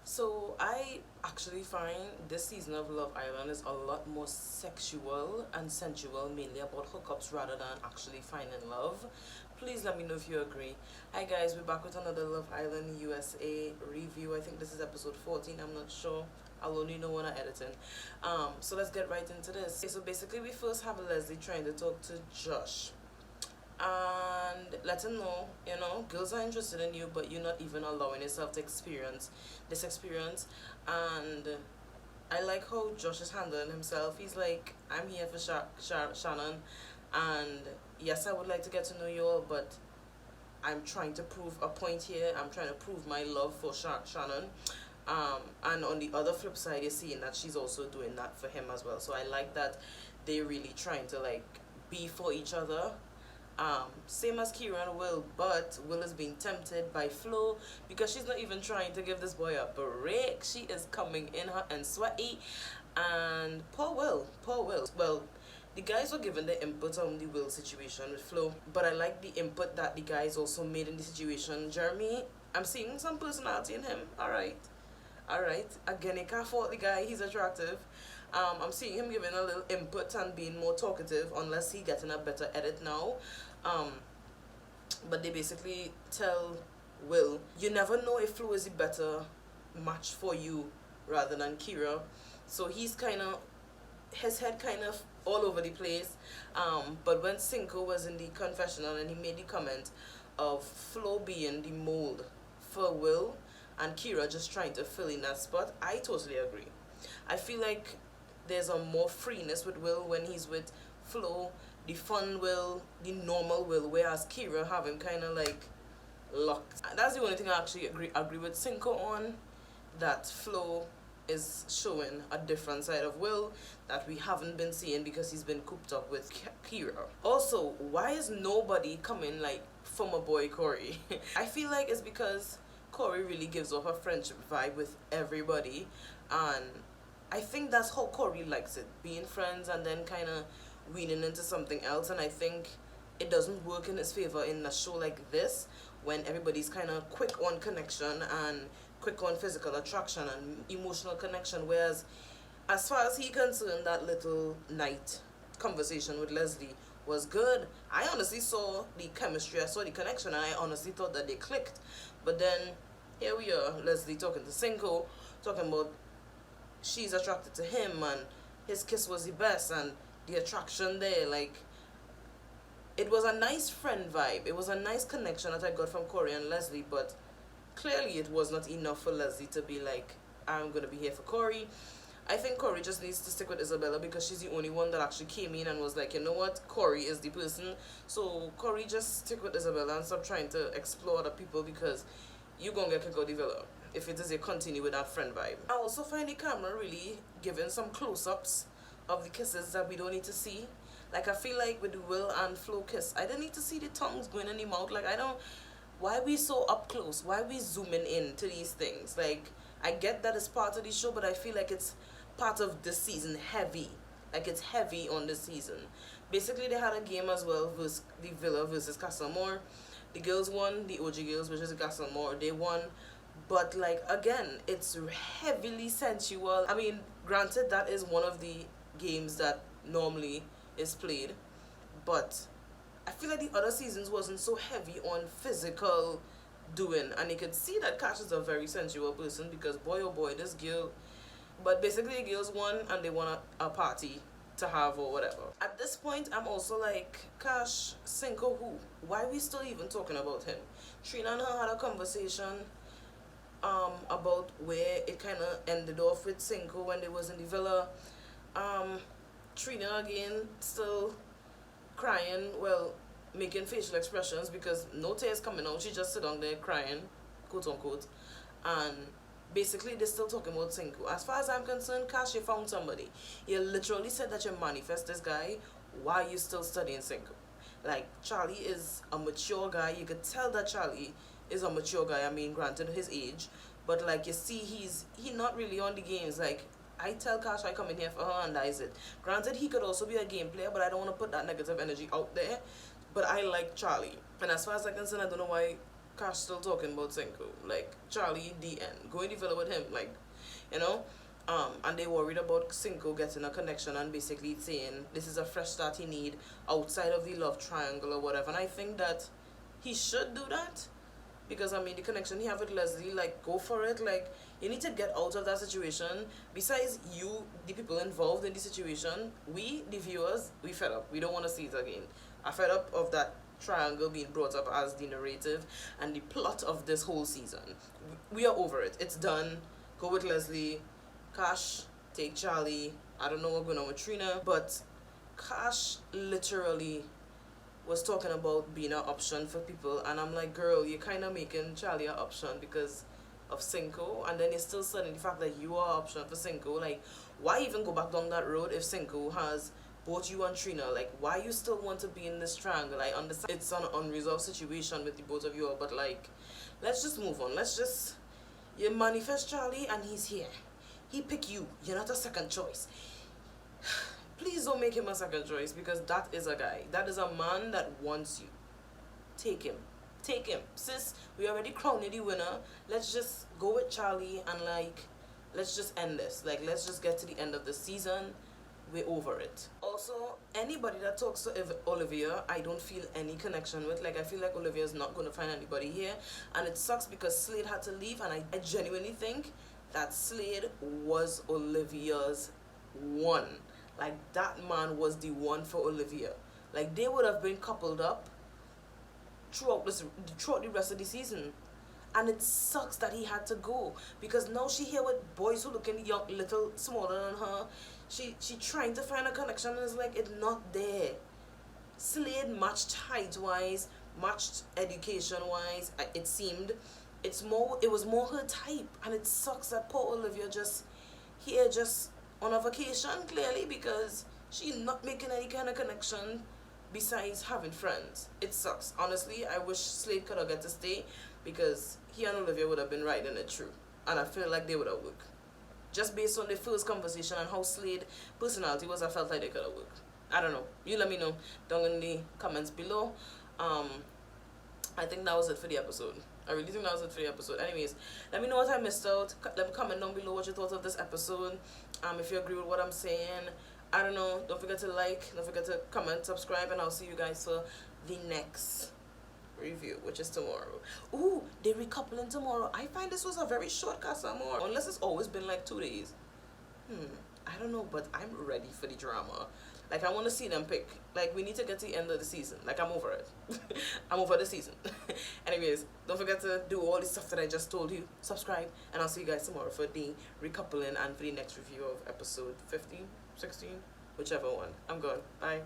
So I actually find this season of Love Island is a lot more sexual and sensual, mainly about hookups rather than actually finding love. Please let me know if you agree. Hi guys, we're back with another Love Island USA review. I think this is episode 14, I'm not sure. I'll only know when I edit it. So let's get right into this. Okay, so basically we first have Leslie trying to talk to Josh and let him know, girls are interested in you, but you're not even allowing yourself to experience this experience. And I like how Josh is handling himself. He's like, I'm here for Shannon, and yes, I would like to get to know you all, but I'm trying to prove a point here. I'm trying to prove my love for Shannon. And on the other flip side, you're seeing that she's also doing that for him as well. So I like that they're really trying to like be for each other. Same as Kira and Will, but Will is being tempted by Flo because she's not even trying to give this boy a break. She is coming in hot and sweaty, and poor Will. Well, the guys were given the input on the Will situation with Flo, but I like the input that the guys also made in the situation. Jeremy, I'm seeing some personality in him. Alright. Again, I can't fault the guy, he's attractive. I'm seeing him giving a little input and being more talkative, unless he getting a better edit now. But they basically tell Will, you never know if Flo is a better match for you rather than Kira. So he's kind of, his head kind of all over the place. But when Cinco was in the confessional and he made the comment of Flo being the mold for Will and Kira just trying to fill in that spot, I totally agree. I feel like there's a more freeness with Will when he's with Flo, the fun Will, the normal Will, whereas Kira have him kind of like locked. That's the only thing I actually agree with Cinco on, that Flo is showing a different side of Will that we haven't been seeing because he's been cooped up with Kira. Also, why is nobody coming like for my boy Corey? I feel like it's because Corey really gives off a friendship vibe with everybody, and I think that's how Corey likes it, being friends and then kind of weaning into something else. And I think it doesn't work in his favor in a show like this when everybody's kind of quick on connection and quick on physical attraction and emotional connection, whereas as far as he concerned, that little night conversation with Leslie was good. I honestly saw the chemistry, I saw the connection, and I honestly thought that they clicked. But then here we are, Leslie talking to Cinco, talking about she's attracted to him and his kiss was the best and the attraction there. Like, it was a nice friend vibe, it was a nice connection that I got from Corey and Leslie, but clearly it was not enough for Leslie to be like, I'm gonna be here for Corey. I think Corey just needs to stick with Isabella because she's the only one that actually came in and was like, you know what, Corey is the person. So Corey, just stick with Isabella and stop trying to explore other people, because you're gonna get kicked out the villa if it is a continue with that friend vibe. I also find the camera really giving some close-ups of the kisses that we don't need to see. Like, I feel like with the Will and Flo kiss, I didn't need to see the tongues going in the mouth. Like, I don't, why we so up close? Why we zooming in to these things? Like, I get that it's part of the show, but I feel like it's part of this season heavy. Like, it's heavy on this season. Basically, they had a game as well, versus the Villa versus Castlemore. The girls won, the OG girls, which is Castlemore, they won. But like, again, it's heavily sensual. I mean, granted, that is one of the games that normally is played, but I feel like the other seasons wasn't so heavy on physical doing, and you could see that Cash is a very sensual person, because boy oh boy, this girl. But basically the girls won and they won a party to have or whatever. At this point, I'm also like, Cash, Cinco, who? Why are we still even talking about him? Trina and her had a conversation about where it kind of ended off with Cinco when they was in the villa. Trina again still crying, well, making facial expressions because no tears coming out. She just sit down there crying, quote unquote. And basically they're still talking about Cinco. As far as I'm concerned, Cash, you found somebody. You literally said that you manifest this guy. Why are you still studying Cinco? Like, Charlie is a mature guy. You could tell that Charlie is a mature guy. I mean, granted his age, but like, you see, he's not really on the games. Like, I tell Cash I come in here for her, and that is it. Granted, he could also be a game player, but I don't want to put that negative energy out there. But I like Charlie, and as far as I'm concerned, I don't know why Cash still talking about Senko. Like, Charlie, the end. Go and develop with him. Like, you know? And they worried about Cinco getting a connection and basically saying this is a fresh start he need outside of the love triangle or whatever. And I think that he should do that because I mean the connection he have with Leslie, like go for it. Like you need to get out of that situation. Besides you, the people involved in the situation, we the viewers, we fed up. We don't want to see it again. I fed up of that triangle being brought up as the narrative and the plot of this whole season. We are over it. It's done. Go with Leslie. Cash, take Charlie. I don't know what's going on with Trina, but Cash literally was talking about being an option for people, and I'm like, girl, you're kind of making Charlie an option because of Cinco, and then you're still studying the fact that you are an option for Cinco. Like, why even go back down that road if Cinco has both you and Trina? Like, why you still want to be in this triangle? I understand it's an unresolved situation with the both of you all, but like, let's just move on. Let's just, you manifest Charlie and he's here. He pick you. You're not a second choice. Please don't make him a second choice because that is a guy. That is a man that wants you. Take him. Take him. Sis, we already crowned the winner. Let's just go with Charlie and like, let's just end this. Like, let's just get to the end of the season. We're over it. Also, anybody that talks to Olivia, I don't feel any connection with. Like, I feel like Olivia is not going to find anybody here. And it sucks because Slade had to leave. And I genuinely think that Slade was Olivia's one. Like, that man was the one for Olivia. Like, they would have been coupled up throughout the rest of the season. And it sucks that he had to go. Because now she here with boys who looking young, little smaller than her. She trying to find a connection and it's like, it's not there. Slade matched height-wise, matched education-wise, it seemed. It was more her type, and it sucks that poor Olivia just on a vacation clearly because she's not making any kind of connection besides having friends. It sucks. Honestly, I wish Slade could have got to stay because he and Olivia would have been riding it through, and I feel like they would have worked. Just based on the first conversation and how Slade personality was, I felt like they could have worked. I don't know. You let me know down in the comments below. I think that was it for the episode. I really think that was it for the episode. Anyways, let me know what I missed out. Let me comment down below what you thought of this episode. If you agree with what I'm saying. I don't know. Don't forget to like. Don't forget to comment, subscribe, and I'll see you guys for the next review, which is tomorrow. Ooh, they're recoupling tomorrow. I find this was a very short Casa Amor. Unless it's always been like 2 days. I don't know, but I'm ready for the drama. Like, I want to see them pick. Like, we need to get to the end of the season. Like, I'm over it. I'm over the season. Anyways, don't forget to do all the stuff that I just told you. Subscribe, and I'll see you guys tomorrow for the recoupling and for the next review of episode 15, 16, whichever one. I'm gone. Bye.